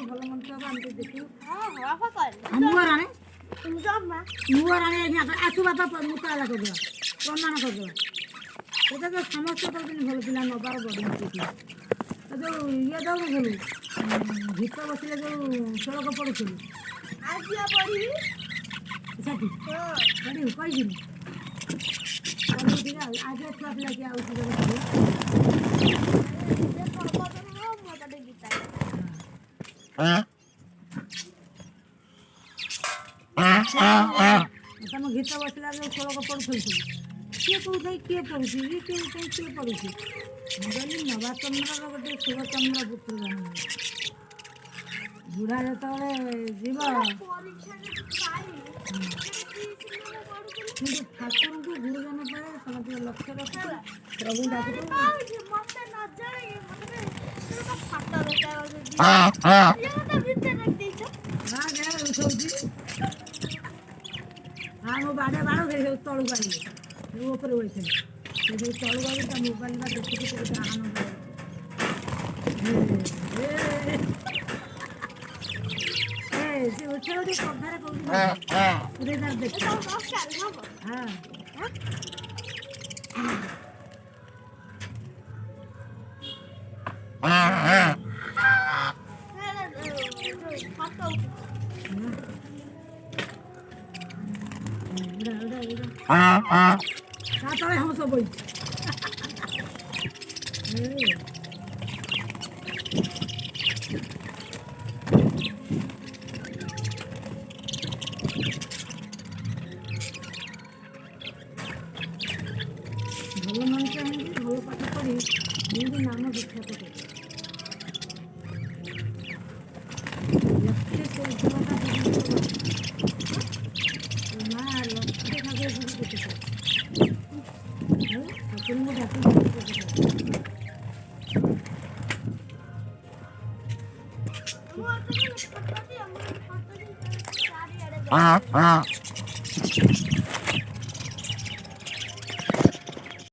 ଭଲ ମନ୍ତ୍ର ହବ ଆମେ ଦେଖିବୁ। ରାଣୀ ଆସୁ ବାପା ମୁତାଲା କରିଦେବା ପ୍ରମାଣ କରିଦେବା। ସେଟା ତ ସମସ୍ତେ କହୁଛନ୍ତି ଭଲ ପିଲା ନବାର ବଢ଼ିଛି ଯୋଉ ଇଏ ଦଉନୁ ଭଲ ଗୀତ ବସିଲେ ଯୋଉ ସଡ଼କ ପଡ଼ୁଥିଲୁ ସେଠି ପଢ଼ିବୁ କହିଯିବି ଟିକେ ଆଗ ଛୁଆ ପିଲା କିଏ ଆଉଛି ତମ ଗୀତ ବସିଲା ଯୋଉ ସଡ଼କ ପଡ଼ୁଥିଲୁ କିଏ କହୁଥାଏ କିଏ ପଢ଼ୁଛି କିଏ କହୁଥାଏ କିଏ ପଢ଼ୁଛି ମୁଁ କହିଲି ନବାଚନ୍ଦ୍ରର ଗୋଟେ ଶିବଚନ୍ଦ୍ର ପୁତ୍ର ଜନ୍ମ ବୁଢ଼ା ଯେତେବେଳେ ଯିବ କିନ୍ତୁ ଠାକୁରଙ୍କୁ ଗୁରୁଜନ ପରେ ସମସ୍ତେ ଲକ୍ଷ୍ୟ ରଖିବ ପ୍ରଭୁ ଡାକୁଥିବ ଉଠଉଛି ମୁଁ ବାଡ଼େ ବାଡ଼ ତଳକୁ ଆଣିଲି ଉପରେ ବସିଥିଲି ସେ ଯୋଉ ତଳକୁ ଆଣି ତା ମୋବାଇଲଟା ଦେଖିକି ସେ ଗୋଟେ ଆନନ୍ଦ ସେ ଉଠେ ଗୋଟେ କଥାରେ କହୁଛି ଦେଖ ହଁ ତା ତଳେ ହଂସ ବଇଛି ଭଲ ମଣିଷ ହେଇକି ଭଲ ପାଠ ପଢ଼ି ଯେମିତି ନାମ ବିଖ୍ୟାତ କରେ ଲକ୍ଷ୍ୟ ଚୌଧଟା ମା ଲକ୍ଷ୍ୟ ଠାକୁର ସବୁ କେତେ ଠାକୁରଙ୍କୁ ଡାକି